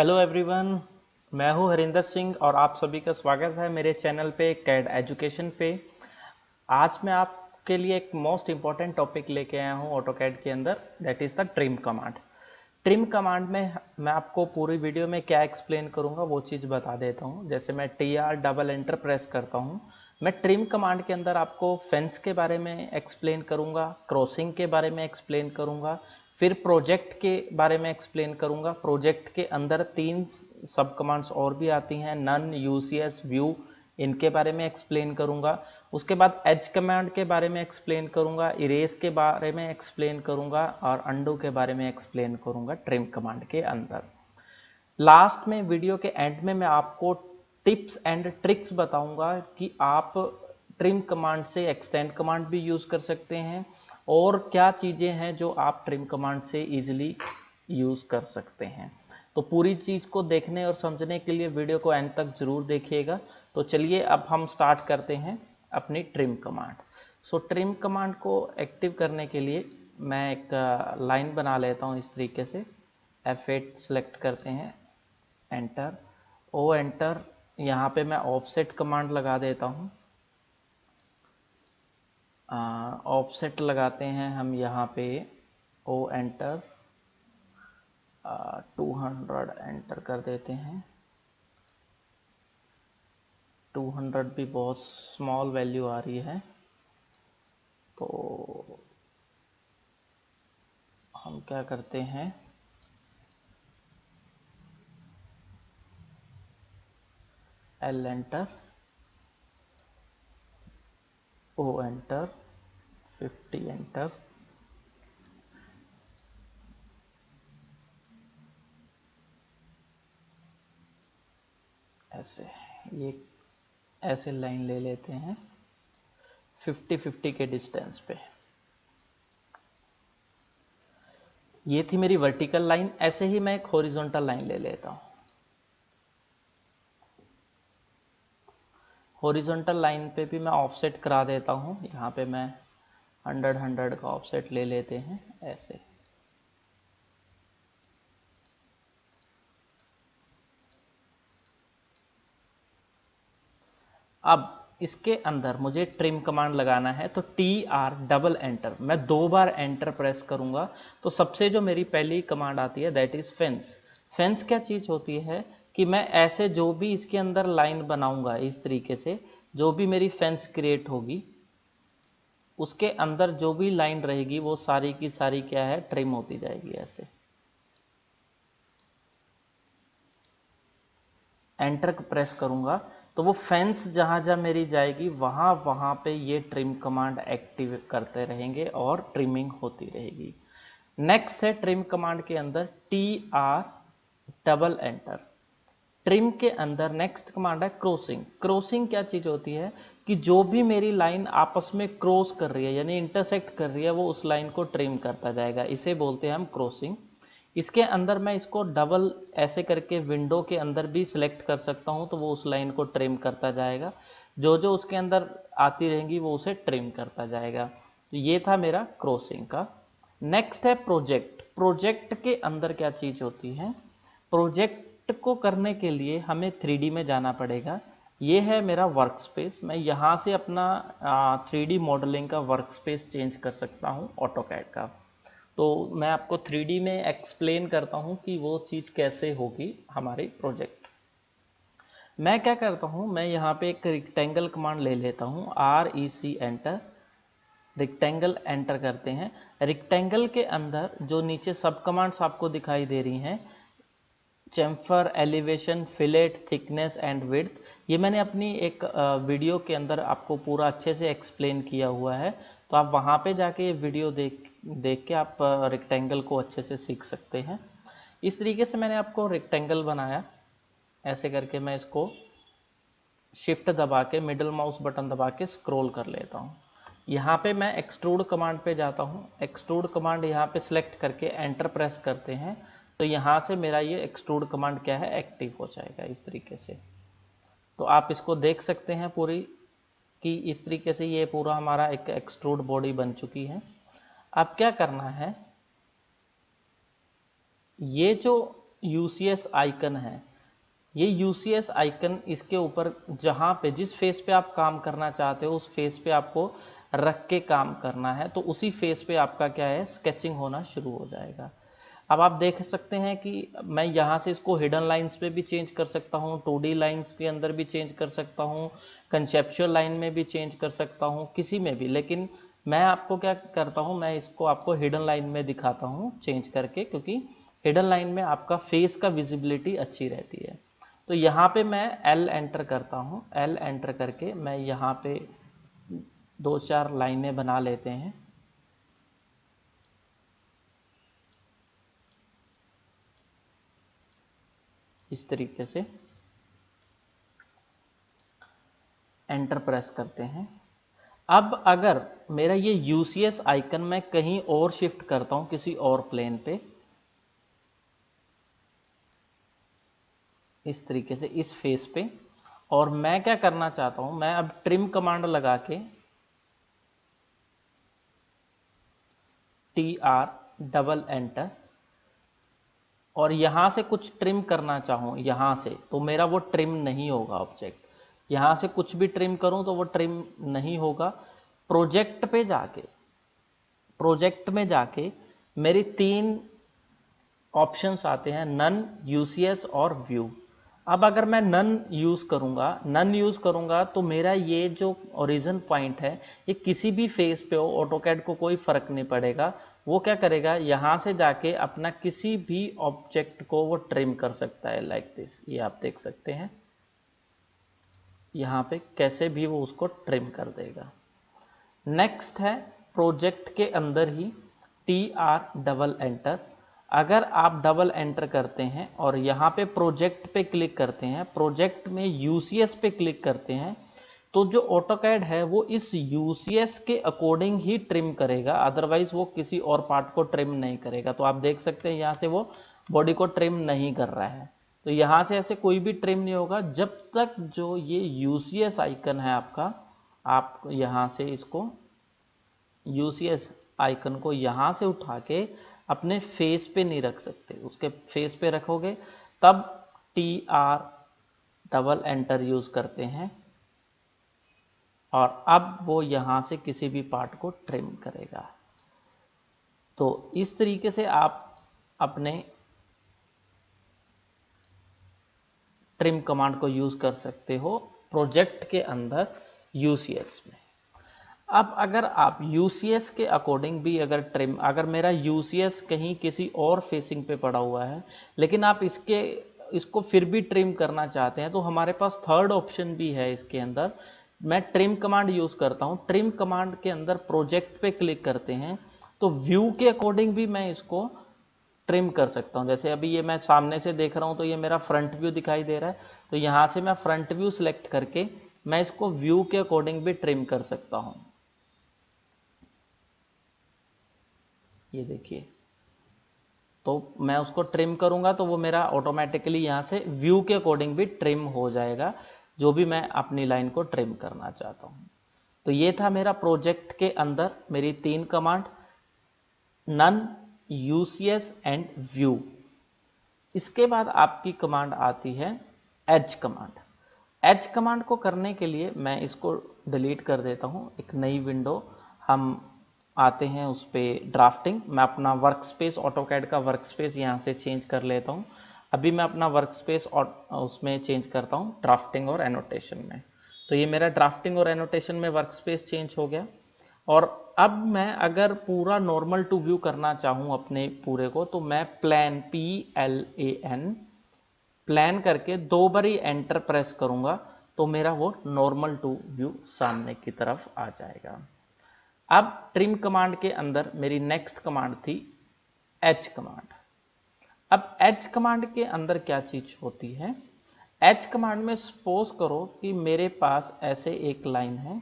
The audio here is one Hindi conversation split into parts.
हेलो एवरीवन, मैं हूं हरिंदर सिंह और आप सभी का स्वागत है मेरे चैनल पे कैड एजुकेशन पे। आज मैं आपके लिए एक मोस्ट इम्पॉर्टेंट टॉपिक लेके आया हूं ऑटोकैड के अंदर, that is the trim command. Trim command में मैं आपको पूरी वीडियो में क्या एक्सप्लेन करूंगा वो चीज़ बता देता हूं। जैसे मैं TR डबल एंटर प्रेस करता हूं, मैं ट्रिम कमांड के अंदर आपको फेंस के बारे में एक्सप्लेन करूंगा, क्रॉसिंग के बारे में एक्सप्लेन करूंगा, फिर प्रोजेक्ट के बारे में एक्सप्लेन करूंगा। प्रोजेक्ट के अंदर 3 सब कमांड्स और भी आती हैं, नन, यूसीएस, व्यू, इनके बारे में एक्सप्लेन करूंगा। उसके बाद एज कमांड के बारे में एक्सप्लेन करूंगा, इरेज के बारे में एक्सप्लेन करूंगा और अंडू के बारे में एक्सप्लेन करूंगा ट्रिम कमांड के अंदर। लास्ट में वीडियो के एंड में मैं आपको टिप्स एंड ट्रिक्स बताऊंगा कि आप ट्रिम कमांड से एक्सटेंड कमांड भी यूज कर सकते हैं और क्या चीजें हैं जो आप ट्रिम कमांड से इजीली यूज कर सकते हैं। तो पूरी चीज को देखने और समझने के लिए वीडियो को एंड तक जरूर देखिएगा। तो चलिए अब हम स्टार्ट करते हैं अपनी ट्रिम कमांड। सो ट्रिम कमांड को एक्टिव करने के लिए मैं एक लाइन बना लेता हूं इस तरीके से। F8 सेलेक्ट करते हैं, एंटर, ओ एंटर। यहाँ पे मैं ऑफसेट कमांड लगा देता हूँ। ऑफसेट लगाते हैं हम यहाँ पे, ओ एंटर, 200 एंटर कर देते हैं। 200 भी बहुत स्मॉल वैल्यू आ रही है, तो हम क्या करते हैं, L enter, O enter, 50 enter. ऐसे ये ऐसे लाइन ले लेते हैं 50-50 के डिस्टेंस पे। ये थी मेरी वर्टिकल लाइन। ऐसे ही मैं एक हॉरिजॉन्टल लाइन ले लेता हूँ। हॉरिजॉन्टल लाइन पे भी मैं ऑफसेट करा देता हूँ। यहाँ पे मैं 100 का ऑफसेट ले लेते हैं ऐसे। अब इसके अंदर मुझे ट्रिम कमांड लगाना है, तो TR डबल एंटर, मैं 2 बार एंटर प्रेस करूंगा तो सबसे जो मेरी पहली कमांड आती है दैट इज फेंस। फेंस क्या चीज होती है कि मैं ऐसे जो भी इसके अंदर लाइन बनाऊंगा, इस तरीके से जो भी मेरी फेंस क्रिएट होगी उसके अंदर जो भी लाइन रहेगी वो सारी की सारी क्या है, ट्रिम होती जाएगी। ऐसे एंटर प्रेस करूंगा तो वो फेंस जहां जहां मेरी जाएगी वहां वहां पे ये ट्रिम कमांड एक्टिव करते रहेंगे और ट्रिमिंग होती रहेगी। नेक्स्ट है ट्रिम कमांड के अंदर TR डबल एंटर। ट्रिम के अंदर नेक्स्ट कमांड है क्रॉसिंग। क्रॉसिंग क्या चीज होती है कि जो भी मेरी लाइन आपस में क्रॉस कर रही है यानी इंटरसेक्ट कर रही है वो उस लाइन को ट्रिम करता जाएगा, इसे बोलते हैं हम क्रॉसिंग। इसके अंदर मैं इसको डबल ऐसे करके विंडो के अंदर भी सिलेक्ट कर सकता हूं तो वो उस लाइन को ट्रिम करता जाएगा, जो जो उसके अंदर आती रहेंगी वो उसे ट्रिम करता जाएगा। तो ये था मेरा क्रॉसिंग का। नेक्स्ट है प्रोजेक्ट। प्रोजेक्ट के अंदर क्या चीज होती है, प्रोजेक्ट को करने के लिए हमें 3D में जाना पड़ेगा। ये है मेरा वर्क स्पेस। मैं यहाँ से अपना 3D मॉडलिंग का वर्क स्पेस चेंज कर सकता हूँ ऑटोकैड का। तो मैं आपको 3D में एक्सप्लेन करता हूँ कि वो चीज़ कैसे होगी हमारी प्रोजेक्ट। मैं क्या करता हूँ, मैं यहाँ पे एक रेक्टेंगल कमांड ले लेता हूँ, REC एंटर। रेक्टेंगल एंटर करते हैं। रेक्टेंगल के अंदर जो नीचे सब कमांड्स आपको दिखाई दे रही हैं, chamfer, elevation, fillet, thickness and width, ये मैंने अपनी एक वीडियो के अंदर आपको पूरा अच्छे से एक्सप्लेन किया हुआ है। तो आप वहाँ पे जाके ये वीडियो देख के आप रेक्टेंगल को अच्छे से सीख सकते हैं। इस तरीके से मैंने आपको रेक्टेंगल बनाया। ऐसे करके मैं इसको शिफ्ट दबा के, मिडिल माउस बटन दबा के स्क्रॉल कर लेता हूँ। यहाँ पे मैं एक्सट्रूड कमांड पे जाता हूँ। एक्सट्रूड कमांड यहाँ पे सिलेक्ट करके एंटर प्रेस करते हैं तो यहाँ से मेरा ये एक्सट्रूड कमांड क्या है, एक्टिव हो जाएगा इस तरीके से। तो आप इसको देख सकते हैं पूरी कि इस तरीके से ये पूरा हमारा एक एक्सट्रूड बॉडी बन चुकी है। अब क्या करना है, ये जो UCS आइकन है, ये UCS आइकन इसके ऊपर जहाँ पे जिस फेस पे आप काम करना चाहते हो उस फेस पे आपको रख के काम करना है, तो उसी फेस पे आपका क्या है स्केचिंग होना शुरू हो जाएगा। अब आप देख सकते हैं कि मैं यहाँ से इसको हिडन लाइंस पे भी चेंज कर सकता हूँ, 2D लाइंस के अंदर भी चेंज कर सकता हूँ, कंसेप्चुअल लाइन में भी चेंज कर सकता हूँ, किसी में भी। लेकिन मैं आपको क्या करता हूँ, मैं इसको आपको हिडन लाइन में दिखाता हूँ चेंज करके, क्योंकि हिडन लाइन में आपका फेस का विजिबिलिटी अच्छी रहती है। तो यहाँ पे मैं L एंटर करता हूँ, L एंटर करके मैं यहाँ पे 2-4 लाइनें बना लेते हैं। इस तरीके से एंटर प्रेस करते हैं। अब अगर मेरा ये UCS आइकन मैं कहीं और शिफ्ट करता हूं, किसी और प्लेन पे, इस तरीके से इस फेस पे, और मैं क्या करना चाहता हूं, मैं अब ट्रिम कमांड लगा के TR डबल एंटर, और यहां से कुछ ट्रिम करना चाहूं यहां से, तो मेरा वो ट्रिम नहीं होगा ऑब्जेक्ट। यहां से कुछ भी ट्रिम करूं तो वो ट्रिम नहीं होगा। प्रोजेक्ट पे जाके, प्रोजेक्ट में जाके मेरी 3 ऑप्शंस आते हैं, नन, UCS और व्यू। अब अगर मैं नन यूज करूंगा तो मेरा ये जो ओरिजिन पॉइंट है ये किसी भी फेस पे हो, ऑटोकैड को कोई फर्क नहीं पड़ेगा। वो क्या करेगा, यहां से जाके अपना किसी भी ऑब्जेक्ट को वो ट्रिम कर सकता है, लाइक दिस। ये आप देख सकते हैं यहाँ पे कैसे भी वो उसको ट्रिम कर देगा। नेक्स्ट है प्रोजेक्ट के अंदर ही TR डबल एंटर। अगर आप डबल एंटर करते हैं और यहाँ पे प्रोजेक्ट पे क्लिक करते हैं, प्रोजेक्ट में UCS पे क्लिक करते हैं, तो जो ऑटोकैड है वो इस UCS के अकॉर्डिंग ही ट्रिम करेगा, अदरवाइज वो किसी और पार्ट को ट्रिम नहीं करेगा। तो आप देख सकते हैं यहाँ से वो बॉडी को ट्रिम नहीं कर रहा है। तो यहाँ से ऐसे कोई भी ट्रिम नहीं होगा जब तक जो ये UCS आइकन है आपका, आप यहाँ से इसको UCS आइकन को यहाँ से उठा के अपने फेस पे नहीं रख सकते। उसके फेस पे रखोगे तब TR डबल एंटर यूज करते हैं, और अब वो यहाँ से किसी भी पार्ट को ट्रिम करेगा। तो इस तरीके से आप अपने ट्रिम कमांड को यूज कर सकते हो प्रोजेक्ट के अंदर UCS में। अब अगर आप UCS के अकॉर्डिंग भी अगर ट्रिम, अगर मेरा UCS कहीं किसी और फेसिंग पे पड़ा हुआ है लेकिन आप इसको फिर भी ट्रिम करना चाहते हैं, तो हमारे पास थर्ड ऑप्शन भी है इसके अंदर। मैं ट्रिम कमांड यूज करता हूं। ट्रिम कमांड के अंदर प्रोजेक्ट पे क्लिक करते हैं तो व्यू के अकॉर्डिंग भी मैं इसको ट्रिम कर सकता हूं। जैसे अभी ये मैं सामने से देख रहा हूं तो ये मेरा फ्रंट व्यू दिखाई दे रहा है, तो यहां से मैं फ्रंट व्यू सिलेक्ट करके मैं इसको व्यू के अकॉर्डिंग भी ट्रिम कर सकता हूं। ये देखिए, तो मैं उसको ट्रिम करूंगा तो वो मेरा ऑटोमेटिकली यहाँ से व्यू के अकॉर्डिंग भी ट्रिम हो जाएगा, जो भी मैं अपनी लाइन को ट्रिम करना चाहता हूँ। तो ये था मेरा प्रोजेक्ट के अंदर मेरी 3 command, none, UCS and view. इसके बाद आपकी कमांड आती है एज कमांड। एज कमांड को करने के लिए मैं इसको डिलीट कर देता हूँ। एक नई विंडो हम आते हैं उस पर ड्राफ्टिंग। मैं अपना वर्क स्पेस, ऑटोकैड का वर्क स्पेस यहाँ से चेंज कर लेता हूँ। अभी मैं अपना वर्क स्पेस उसमें चेंज करता हूँ ड्राफ्टिंग और एनोटेशन में। तो ये मेरा ड्राफ्टिंग और एनोटेशन में वर्क स्पेस चेंज हो गया। और अब मैं अगर पूरा नॉर्मल टू व्यू करना चाहूँ अपने पूरे को, तो मैं प्लान PLAN प्लान करके 2 बार ही एंटर प्रेस करूंगा तो मेरा वो नॉर्मल टू व्यू सामने की तरफ आ जाएगा। अब ट्रिम कमांड के अंदर मेरी नेक्स्ट कमांड थी एच कमांड। अब एच कमांड के अंदर क्या चीज होती है, एच कमांड में सपोज करो कि मेरे पास ऐसे एक लाइन है,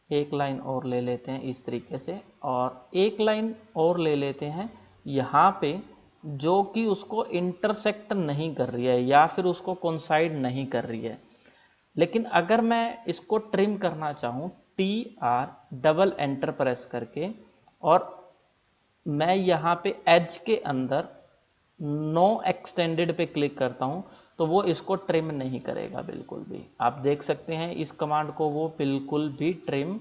एक लाइन और ले लेते हैं इस तरीके से, और एक लाइन और ले लेते हैं यहाँ पे, जो कि उसको इंटरसेक्ट नहीं कर रही है या फिर उसको कोइंसाइड नहीं कर रही है। लेकिन अगर मैं इसको ट्रिम करना चाहूँ TR डबल एंटर प्रेस करके, और मैं यहाँ पे एज के अंदर नो एक्सटेंडेड पे क्लिक करता हूँ तो वो इसको ट्रिम नहीं करेगा बिल्कुल भी। आप देख सकते हैं इस कमांड को वो बिल्कुल भी ट्रिम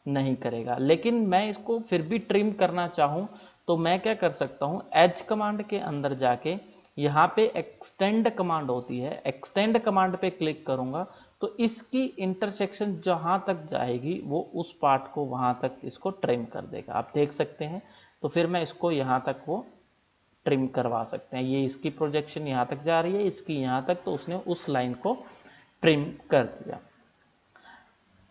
नहीं करेगा। लेकिन मैं इसको फिर भी ट्रिम करना चाहूँ तो मैं क्या कर सकता हूँ, एज कमांड के अंदर जाके यहाँ पे एक्सटेंड कमांड होती है, एक्सटेंड कमांड पे क्लिक करूंगा तो इसकी इंटरसेक्शन जहां तक जाएगी वो उस पार्ट को वहां तक इसको ट्रिम कर देगा। आप देख सकते हैं। तो फिर मैं इसको यहां तक वो ट्रिम करवा सकते हैं। ये इसकी प्रोजेक्शन यहाँ तक जा रही है, इसकी यहाँ तक, तो उसने उस लाइन को ट्रिम कर दिया।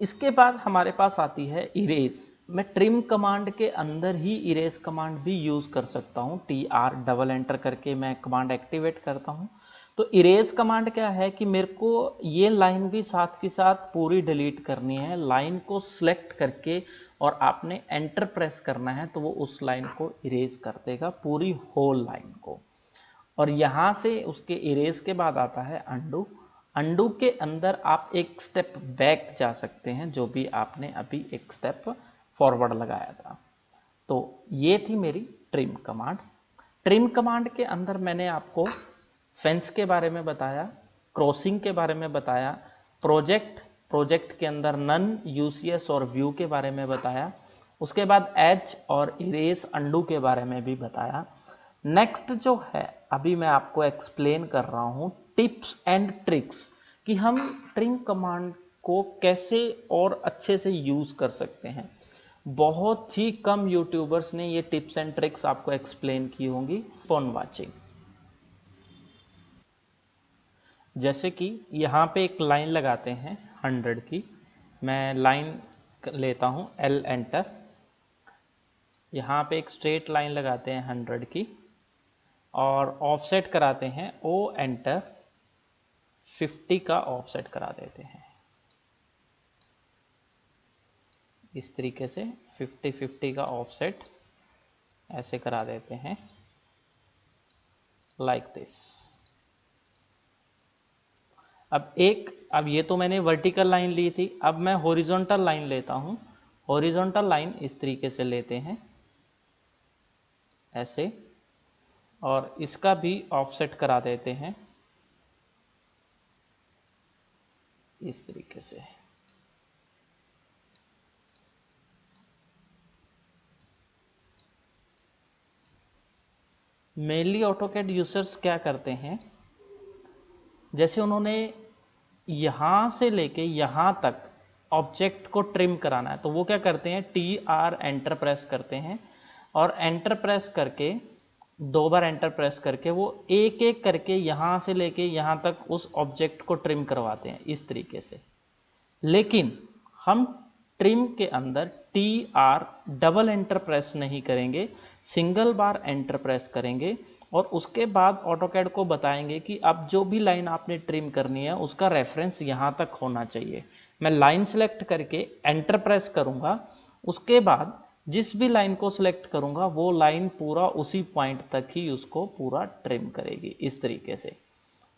इसके बाद हमारे पास आती है इरेज। मैं ट्रिम कमांड के अंदर ही इरेज कमांड भी यूज कर सकता हूँ। TR डबल एंटर करके मैं कमांड एक्टिवेट करता हूँ। तो इरेज कमांड क्या है कि मेरे को ये लाइन भी साथ के साथ पूरी डिलीट करनी है। लाइन को सिलेक्ट करके और आपने एंटर प्रेस करना है तो वो उस लाइन को इरेज कर देगा, पूरी होल लाइन को। और यहां से उसके इरेज के बाद आता है अंडू। अंडू के अंदर आप एक स्टेप बैक जा सकते हैं, जो भी आपने अभी एक स्टेप फॉरवर्ड लगाया था। तो ये थी मेरी ट्रिम कमांड। ट्रिम कमांड के अंदर मैंने आपको फेंस के बारे में बताया, क्रॉसिंग के बारे में बताया, प्रोजेक्ट के अंदर नन, यूसीएस और व्यू के बारे में बताया। उसके बाद एज और इरेज अंडू के बारे में भी बताया। नेक्स्ट जो है अभी मैं आपको एक्सप्लेन कर रहा हूं टिप्स एंड ट्रिक्स, कि हम ट्रिम कमांड को कैसे और अच्छे से यूज कर सकते हैं। बहुत ही कम यूट्यूबर्स ने ये टिप्स एंड ट्रिक्स आपको एक्सप्लेन की होंगी। On watching. जैसे कि यहाँ पे एक लाइन लगाते हैं 100 की, मैं लाइन लेता हूँ L एंटर। यहाँ पे एक स्ट्रेट लाइन लगाते हैं 100 की और ऑफसेट कराते हैं O एंटर, 50 का ऑफसेट करा देते हैं। इस तरीके से 50-50 का ऑफसेट ऐसे करा देते हैं, लाइक दिस। अब ये तो मैंने वर्टिकल लाइन ली थी, अब मैं हॉरिजॉन्टल लाइन लेता हूं। हॉरिजॉन्टल लाइन इस तरीके से लेते हैं ऐसे, और इसका भी ऑफसेट करा देते हैं इस तरीके से। मेनली ऑटोकैड यूजर्स क्या करते हैं, जैसे उन्होंने यहां से लेके यहां तक ऑब्जेक्ट को ट्रिम कराना है तो वो क्या करते हैं, TR एंटर प्रेस करते हैं और एंटर प्रेस करके 2 बार एंटर प्रेस करके वो एक एक करके यहां से लेके यहां तक उस ऑब्जेक्ट को ट्रिम करवाते हैं इस तरीके से। लेकिन हम ट्रिम के अंदर TR डबल एंटर प्रेस नहीं करेंगे, सिंगल बार एंटर प्रेस करेंगे और उसके बाद ऑटोकैड को बताएंगे कि अब जो भी लाइन आपने ट्रिम करनी है उसका रेफरेंस यहां तक होना चाहिए। मैं लाइन सेलेक्ट करके एंटर प्रेस करूंगा, उसके बाद जिस भी लाइन को सिलेक्ट करूंगा वो लाइन पूरा उसी पॉइंट तक ही उसको पूरा ट्रिम करेगी इस तरीके से।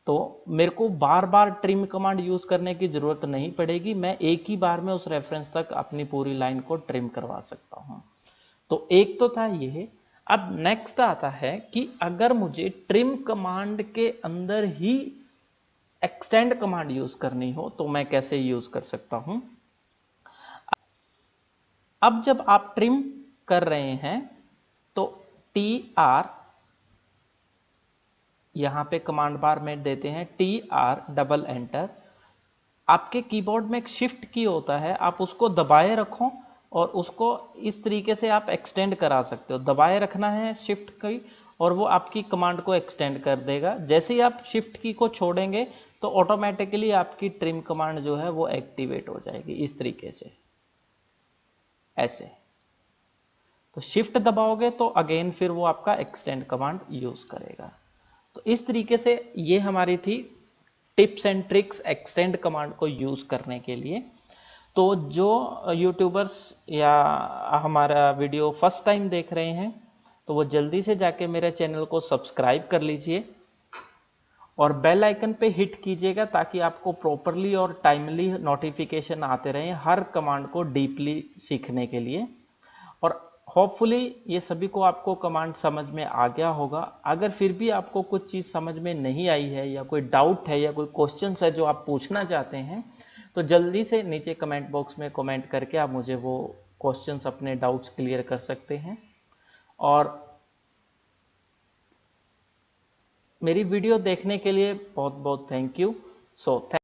तो मेरे को बार बार ट्रिम कमांड यूज करने की जरूरत नहीं पड़ेगी, मैं एक ही बार में उस रेफरेंस तक अपनी पूरी लाइन को ट्रिम करवा सकता हूं। तो एक तो था ये। अब नेक्स्ट आता है कि अगर मुझे ट्रिम कमांड के अंदर ही एक्सटेंड कमांड यूज करनी हो तो मैं कैसे यूज कर सकता हूं। अब जब आप ट्रिम कर रहे हैं तो TR यहां पे कमांड बार में देते हैं TR डबल एंटर। आपके कीबोर्ड में एक शिफ्ट की होता है, आप उसको दबाए रखो और उसको इस तरीके से आप एक्सटेंड करा सकते हो। दबाए रखना है शिफ्ट की और वो आपकी कमांड को एक्सटेंड कर देगा। जैसे ही आप शिफ्ट की को छोड़ेंगे तो ऑटोमेटिकली आपकी ट्रिम कमांड जो है वो एक्टिवेट हो जाएगी इस तरीके से ऐसे। तो शिफ्ट दबाओगे तो अगेन फिर वो आपका एक्सटेंड कमांड यूज करेगा। तो इस तरीके से ये हमारी थी tips and tricks extend command को यूज करने के लिए। तो जो यूट्यूबर्स या हमारा वीडियो फर्स्ट टाइम देख रहे हैं तो वो जल्दी से जाके मेरे चैनल को सब्सक्राइब कर लीजिए और बेल आइकन पे हिट कीजिएगा ताकि आपको प्रॉपरली और टाइमली नोटिफिकेशन आते रहें हर कमांड को डीपली सीखने के लिए। और होपफुली ये सभी को आपको कमांड समझ में आ गया होगा। अगर फिर भी आपको कुछ चीज़ समझ में नहीं आई है या कोई डाउट है या कोई क्वेश्चन है जो आप पूछना चाहते हैं, तो जल्दी से नीचे कमेंट बॉक्स में कमेंट करके आप मुझे वो क्वेश्चंस, अपने डाउट्स क्लियर कर सकते हैं। और मेरी वीडियो देखने के लिए बहुत बहुत थैंक यू। सो